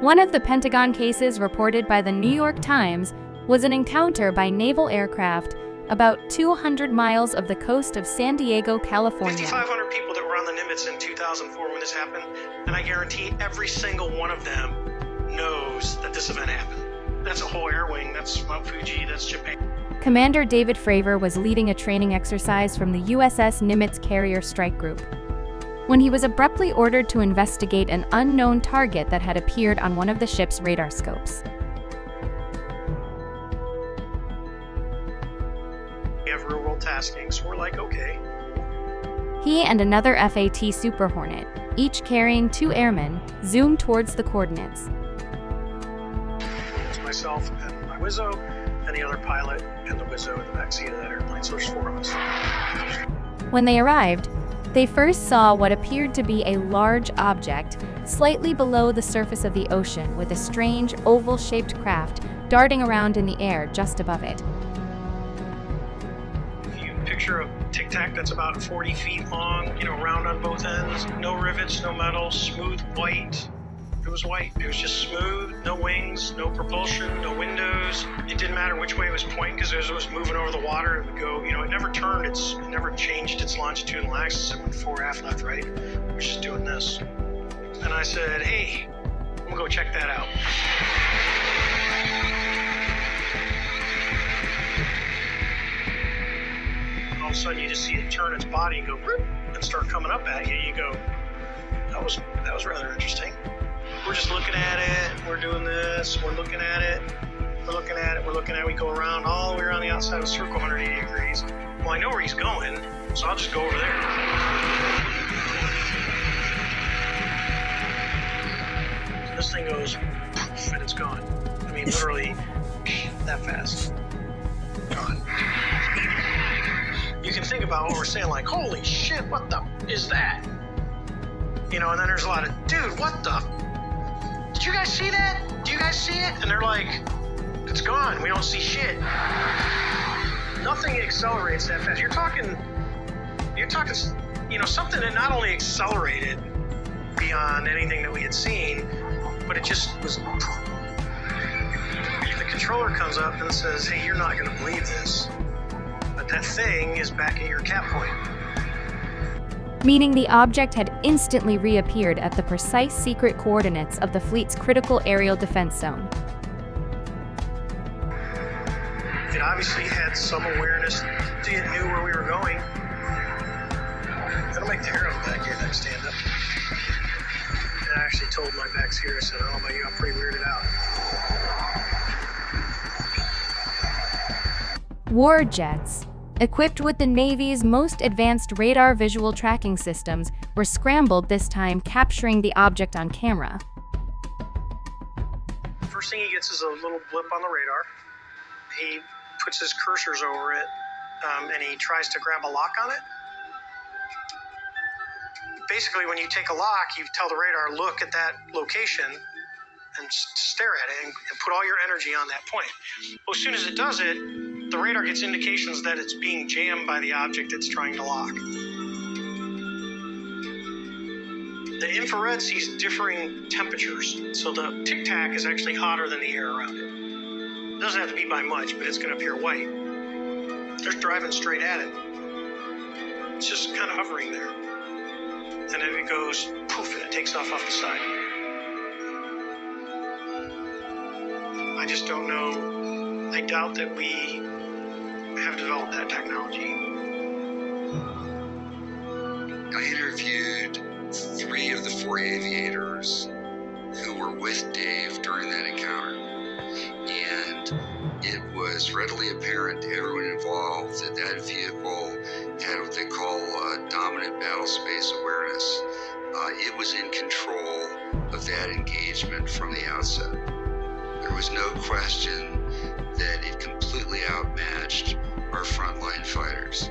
One of the Pentagon cases reported by the New York Times was an encounter by naval aircraft about 200 miles of the coast of San Diego, California. 5,500 people that were on the Nimitz in 2004 when this happened, and I guarantee every single one of them knows that this event happened. That's a whole air wing, that's Mount Fuji, that's Japan. Commander David Fravor was leading a training exercise from the USS Nimitz Carrier Strike Group when he was abruptly ordered to investigate an unknown target that had appeared on one of the ship's radar scopes. We have real-world tasking, so we're like, okay. He and another FAT Super Hornet, each carrying 2 airmen, zoomed towards the coordinates. It's myself and my Wizzo, and the other pilot and the Wizzo in the backseat of that airplane, so there's 4 of us. When they arrived, they first saw what appeared to be a large object slightly below the surface of the ocean, with a strange oval-shaped craft darting around in the air just above it. If you picture a tic-tac that's about 40 feet long, round on both ends, no rivets, no metal, smooth white. It was white. It was just smooth, no wings, no propulsion, no windows. It didn't matter which way it was pointing because as it was moving over the water, it would go, it never turned, it never changed its longitudinal axis. It went fore, aft, left, right. It was just doing this. And I said, hey, I'm gonna go check that out. And all of a sudden you just see it turn its body and go, whoop, and start coming up at you. You go, that was rather interesting. We're just looking at it, we're doing this, we're looking at it, we're looking at it, we're looking at it, we go around all the way around the outside of the circle 180 degrees. Well, I know where he's going, so I'll just go over there. So this thing goes, poof, and it's gone. I mean, literally, that fast. Gone. You can think about what we're saying, like, holy shit, what the is that? And then there's a lot of, dude, what the? Did you guys see that? Do you guys see it? And they're like, it's gone. We don't see shit. Nothing accelerates that fast. You're talking, something that not only accelerated beyond anything that we had seen, but it just was. The controller comes up and says, hey, you're not going to believe this, but that thing is back at your cap point. Meaning the object had instantly reappeared at the precise secret coordinates of the fleet's critical aerial defense zone. It obviously had some awareness. It knew where we were going. That'll make the hair on the back here next stand up. And I actually told my backs here, I said, I don't know about you, I'm pretty weirded out. War jets, equipped with the Navy's most advanced radar visual tracking systems, were scrambled this time, capturing the object on camera. First thing he gets is a little blip on the radar. He puts his cursors over it, and he tries to grab a lock on it. Basically, when you take a lock, you tell the radar, look at that location and stare at it and put all your energy on that point. Well, as soon as it does it, the radar gets indications that it's being jammed by the object it's trying to lock. The infrared sees differing temperatures, so the tic-tac is actually hotter than the air around it. It doesn't have to be by much, but it's going to appear white. They're driving straight at it. It's just kind of hovering there. And then it goes poof, and it takes off the side. I just don't know. I doubt that we have developed that technology. I interviewed 3 of the 4 aviators who were with Dave during that encounter, and it was readily apparent to everyone involved that that vehicle had what they call dominant battle space awareness. It was in control of that engagement from the outset. There was no question that it completely outmatched our frontline fighters.